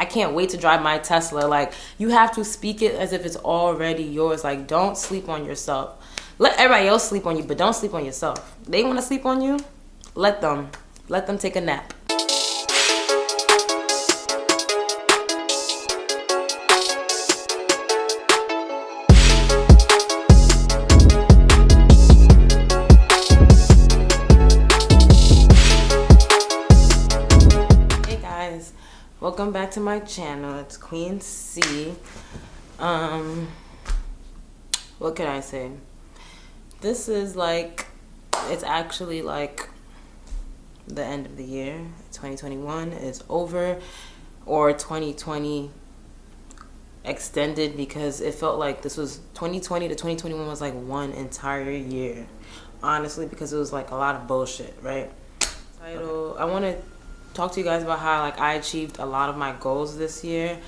I can't wait to drive my Tesla. Like, you have to speak it as if it's already yours. Like, don't sleep on yourself. Let everybody else sleep on you, but don't sleep on yourself. They want to sleep on you, let them take a nap. Welcome back to my channel. It's KweeenCee. What can I say? This is like, it's actually like the end of the year. 2021 is over, or 2020 extended, because it felt like this was 2020 to 2021 was like one entire year, honestly, because it was like a lot of bullshit, right? Title, I want to talk to you guys about how like I achieved a lot of my goals this year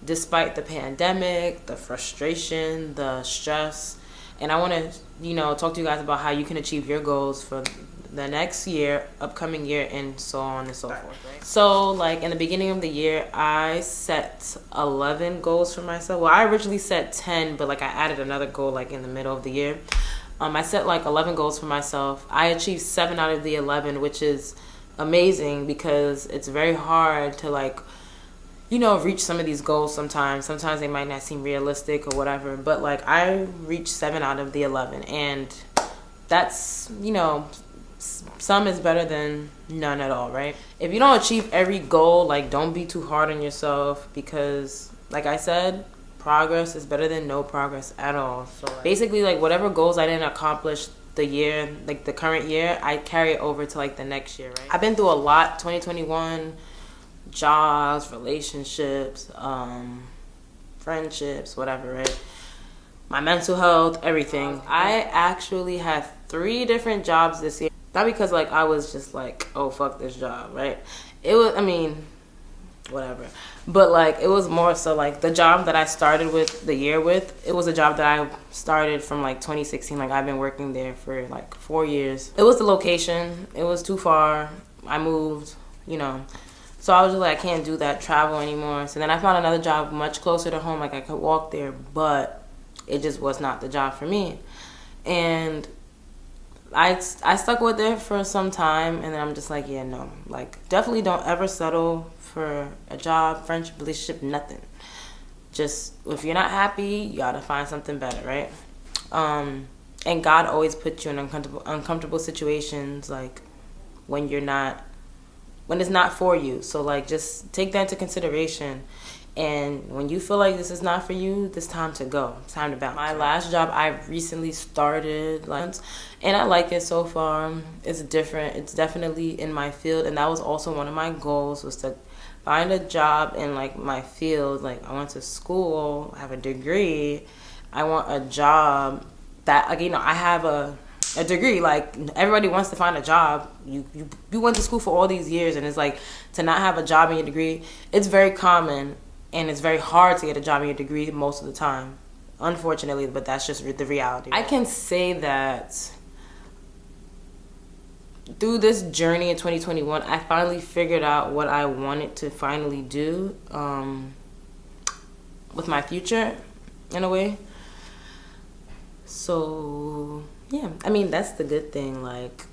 despite the pandemic, the frustration, the stress. And I want to, you know, talk to you guys about how you can achieve your goals for the next year, upcoming year, and so on and so forth, right? So like in the beginning of the year, I set 11 goals for myself. Well, I originally set 10, but like I added another goal like in the middle of the year. I set like 11 goals for myself. I achieved 7 out of the 11, which is amazing, because it's very hard to like, you know, reach some of these goals sometimes. Sometimes they might not seem realistic or whatever, but like I reached 7 out of the 11, and that's, you know, some is better than none at all, right? If you don't achieve every goal, like don't be too hard on yourself, because like I said, progress is better than no progress at all. So like, basically like whatever goals I didn't accomplish the year, like the current year, I carry it over to like the next year, right? I've been through a lot. 2021, jobs, relationships, friendships, whatever, right? My mental health, everything. I actually had 3 different jobs this year. Not because like I was just like, oh fuck this job, right? It was, I mean, whatever. But like it was more so like the job that I started with the year with, it was a job that I started from like 2016. Like I've been working there for like 4 years. It was the location. It was too far. I moved, you know. So I was just like, I can't do that travel anymore. So then I found another job much closer to home. Like I could walk there, but it just was not the job for me. And I stuck with it for some time, and then I'm just like, yeah, no. Like definitely don't ever settle for a job, friendship, relationship, nothing. Just if you're not happy, you gotta find something better, right? And God always puts you in uncomfortable situations, like when it's not for you. So like just take that into consideration. And when you feel like this is not for you, it's time to go. It's time to bounce. My last job I recently started, like, and I like it so far. It's different. It's definitely in my field, and that was also one of my goals, was to find a job in like my field. Like I went to school, I have a degree. I want a job that, like, you know, I have a degree. Like everybody wants to find a job. You went to school for all these years, and it's like to not have a job in your degree, it's very common, and it's very hard to get a job in your degree most of the time, unfortunately, but that's just the reality. I can say that through this journey in 2021, I finally figured out what I wanted to finally do with my future, in a way. So yeah, I mean, that's the good thing. Like,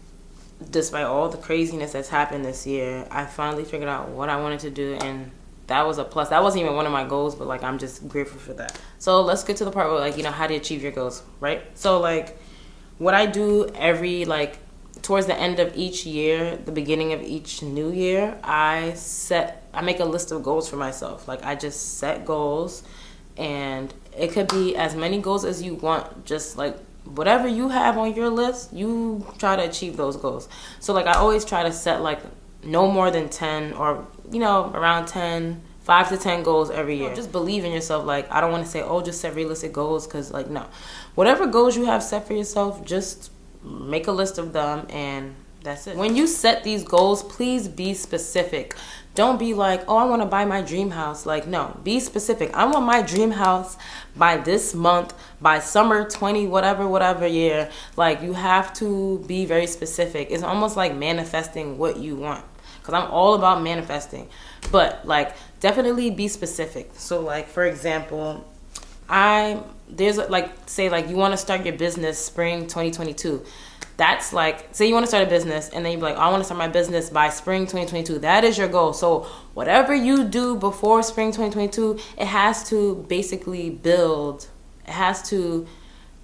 despite all the craziness that's happened this year, I finally figured out what I wanted to do, and that was a plus. That wasn't even one of my goals, but like I'm just grateful for that. So let's get to the part where, like, you know, how to achieve your goals, right? So like what I do every, like, towards the end of each year, the beginning of each new year, I make a list of goals for myself. Like I just set goals, and it could be as many goals as you want. Just like whatever you have on your list, you try to achieve those goals. So like I always try to set like no more than 10, or, you know, around 10, 5 to 10 goals every year. Just believe in yourself. Like, I don't want to say, oh, just set realistic goals, because like, no. Whatever goals you have set for yourself, just make a list of them, and that's it. When you set these goals, please be specific. Don't be like, oh, I want to buy my dream house. Like, no, be specific. I want my dream house by this month, by summer 20, whatever year. Like, you have to be very specific. It's almost like manifesting what you want, because I'm all about manifesting. But like definitely be specific. So like for example, there's like, say like you want to start your business spring 2022. That's like, say you want to start a business and then you be like, oh, I want to start my business by spring 2022. That is your goal. So whatever you do before spring 2022, it has to basically build. It has to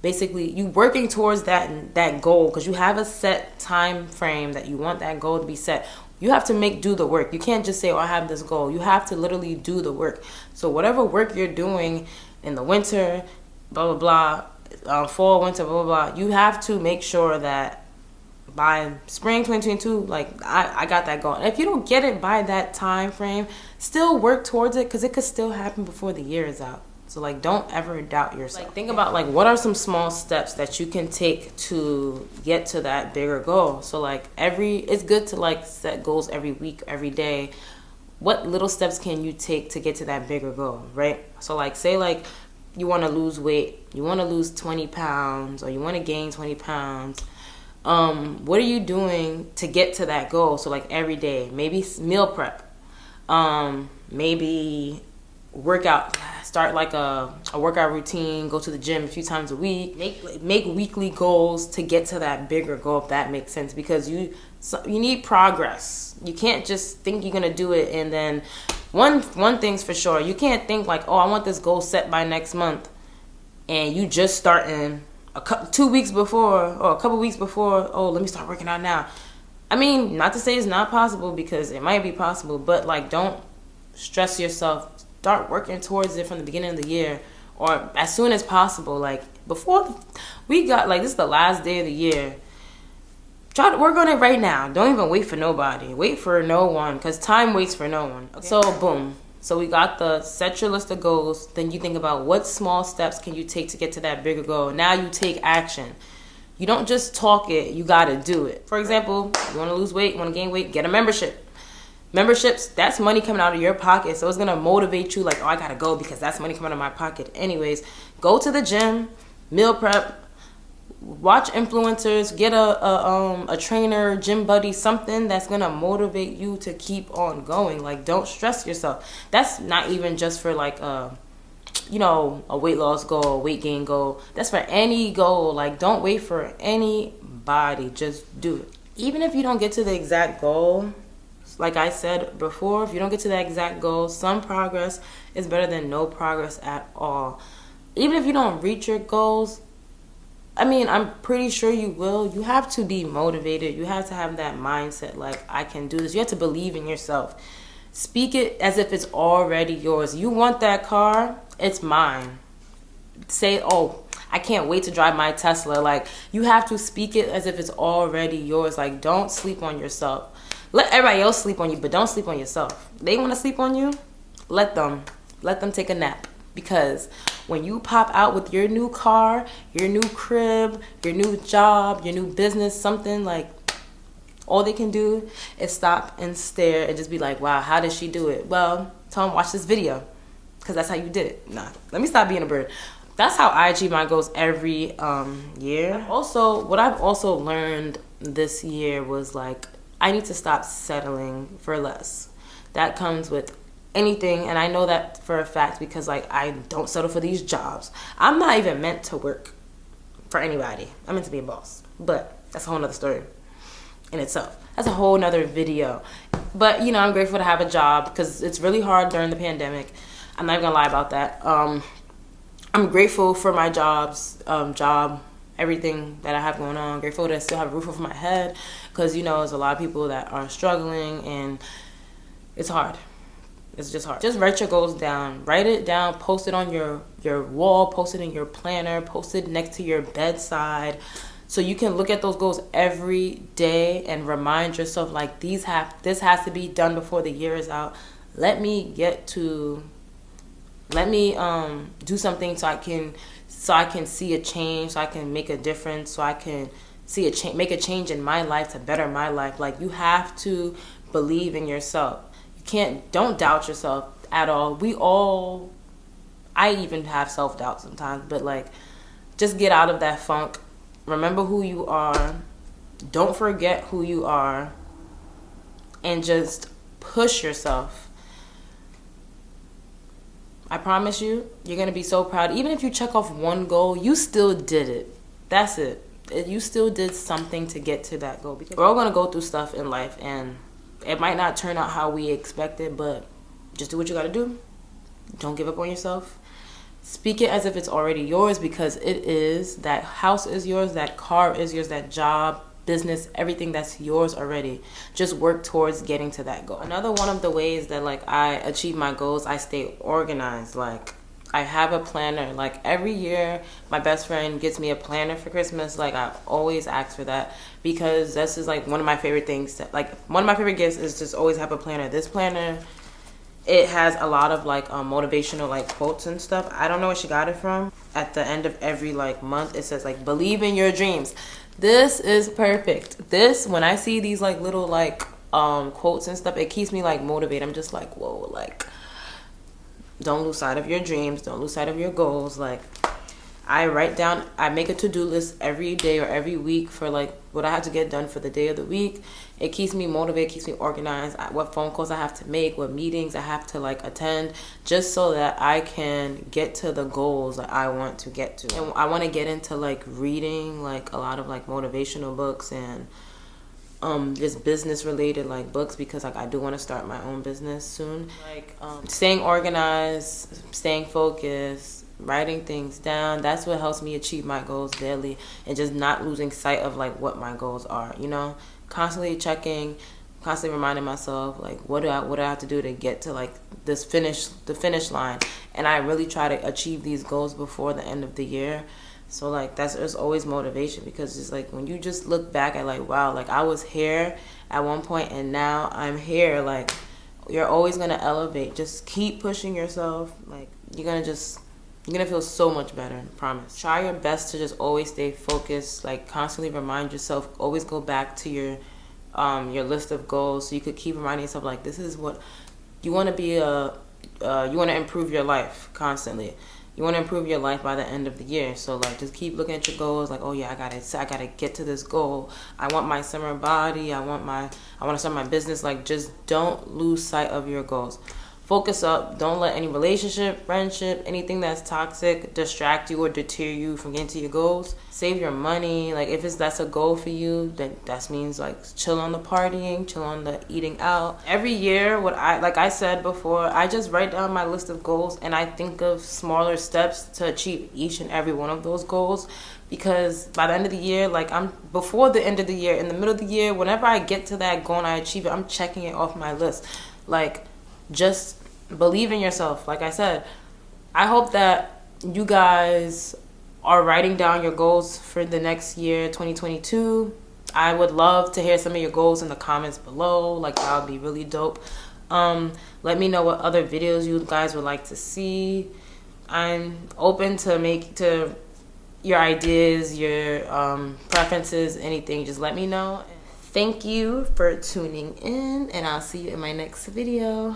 basically, you working towards that goal, because you have a set time frame that you want that goal to be set. You have to do the work. You can't just say, oh, I have this goal. You have to literally do the work. So whatever work you're doing in the winter, blah, blah, blah, fall, winter, blah, blah, blah, you have to make sure that by spring 2022, like, I got that goal. And if you don't get it by that time frame, still work towards it, because it could still happen before the year is out. So, like, don't ever doubt yourself. Like, think about, like, what are some small steps that you can take to get to that bigger goal? So, like, it's good to, like, set goals every week, every day. What little steps can you take to get to that bigger goal, right? So, like, say, like, you want to lose weight. You want to lose 20 pounds, or you want to gain 20 pounds. What are you doing to get to that goal? So, like, every day. Maybe meal prep. Maybe workout. Start like a workout routine, go to the gym a few times a week, make weekly goals to get to that bigger goal, if that makes sense, because you need progress. You can't just think you're gonna do it and then one thing's for sure, you can't think like, oh, I want this goal set by next month, and you just starting 2 weeks before or a couple weeks before, oh, let me start working out now. I mean, not to say it's not possible, because it might be possible, but like, don't stress yourself. Start working towards it from the beginning of the year, or as soon as possible. Like, before we got, like, this is the last day of the year. Try to work on it right now. Don't even wait for nobody. Wait for no one, because time waits for no one. Okay. So, boom. So we got set your list of goals. Then you think about what small steps can you take to get to that bigger goal. Now you take action. You don't just talk it. You got to do it. For example, you want to lose weight, you want to gain weight, get a membership. Memberships, that's money coming out of your pocket. So it's going to motivate you, like, oh, I got to go because that's money coming out of my pocket. Anyways, go to the gym, meal prep, watch influencers, get a trainer, gym buddy, something that's going to motivate you to keep on going. Like, don't stress yourself. That's not even just for, like, a weight loss goal, a weight gain goal. That's for any goal. Like, don't wait for anybody. Just do it. Even if you don't get to the exact goal, like I said before, if you don't get to that exact goal, some progress is better than no progress at all. Even if you don't reach your goals, I mean, I'm pretty sure you will. You have to be motivated. You have to have that mindset, like, I can do this. You have to believe in yourself. Speak it as if it's already yours. You want that car, it's mine. Say, oh, I can't wait to drive my Tesla. Like, you have to speak it as if it's already yours. Like, don't sleep on yourself. Let everybody else sleep on you, but don't sleep on yourself. They want to sleep on you, let them take a nap. Because when you pop out with your new car, your new crib, your new job, your new business, something, like, all they can do is stop and stare and just be like, wow, how did she do it? Well, tell them, watch this video, because that's how you did it. Nah, let me stop being a bird. That's how I achieve my goals every year. Also, what I've also learned this year was, like, I need to stop settling for less. That comes with anything, and I know that for a fact, because, like, I don't settle for these jobs. I'm not even meant to work for anybody. I'm meant to be a boss, but that's a whole nother story in itself. That's a whole nother video. But, I'm grateful to have a job, because it's really hard during the pandemic. I'm not even gonna lie about that. I'm grateful for my job, everything that I have going on. Grateful that I still have a roof over my head, because there's a lot of people that are struggling, and it's hard. It's just hard. Just write your goals down. Write it down. Post it on your wall. Post it in your planner. Post it next to your bedside, so you can look at those goals every day and remind yourself, like, this has to be done before the year is out. Let me do something so I can see a change, so I can make a difference, so I can make a change in my life to better my life. Like, you have to believe in yourself. Don't doubt yourself at all. I even have self-doubt sometimes, but, like, just get out of that funk. Remember who you are. Don't forget who you are, and just push yourself. I promise you, you're gonna be so proud. Even if you check off one goal, you still did it. That's it. You still did something to get to that goal. Because we're all gonna go through stuff in life, and it might not turn out how we expected, but just do what you gotta do. Don't give up on yourself. Speak it as if it's already yours, because it is. That house is yours, that car is yours, that job, business, everything, that's yours already. Just work towards getting to that goal. Another one of the ways that like I achieve my goals, I stay organized. Like I have a planner. Like every year my best friend gets me a planner for Christmas. Like I always ask for that, because this is like one of my favorite things one of my favorite gifts is just always have a planner. This planner, it has a lot of like motivational like quotes and stuff. I don't know where she got it from. At the end of every like month, it says like, believe in your dreams. This is perfect. This, when I see these like little like quotes and stuff, it keeps me like motivated. I'm just like, whoa, like don't lose sight of your dreams, don't lose sight of your goals. Like I make a to-do list every day or every week for like what I have to get done for the day of the week. It keeps me motivated, keeps me organized, what phone calls I have to make, what meetings I have to like attend, just so that I can get to the goals that I want to get to. And I want to get into like reading like a lot of like motivational books and just business related like books, because like I do want to start my own business soon. Like staying organized, staying focused, writing things down, that's what helps me achieve my goals daily, and just not losing sight of like what my goals are, you know, constantly checking, constantly reminding myself like what do I have to do to get to like the finish line. And I really try to achieve these goals before the end of the year. So like there's always motivation, because it's like when you just look back at like, wow, like I was here at one point and now I'm here, like you're always gonna elevate. Just keep pushing yourself. Like you're gonna feel so much better, I promise. Try your best to just always stay focused, like constantly remind yourself, always go back to your list of goals, so you could keep reminding yourself like this is what you want to be. You want to improve your life constantly. You want to improve your life by the end of the year. So like just keep looking at your goals, like, oh yeah, I gotta get to this goal. I want my summer body, I want to start my business. Like just don't lose sight of your goals. Focus up. Don't let any relationship, friendship, anything that's toxic distract you or deter you from getting to your goals. Save your money. Like if that's a goal for you, then that means like chill on the partying, chill on the eating out. Every year, like I said before, I just write down my list of goals and I think of smaller steps to achieve each and every one of those goals. Because by the end of the year, like before the end of the year, in the middle of the year, whenever I get to that goal and I achieve it, I'm checking it off my list. Like just believe in yourself. Like I said, I hope that you guys are writing down your goals for the next year, 2022. I would love to hear some of your goals in the comments below. Like that would be really dope. Let me know what other videos you guys would like to see. I'm open to your ideas, your preferences, anything. Just let me know. Thank you for tuning in, and I'll see you in my next video.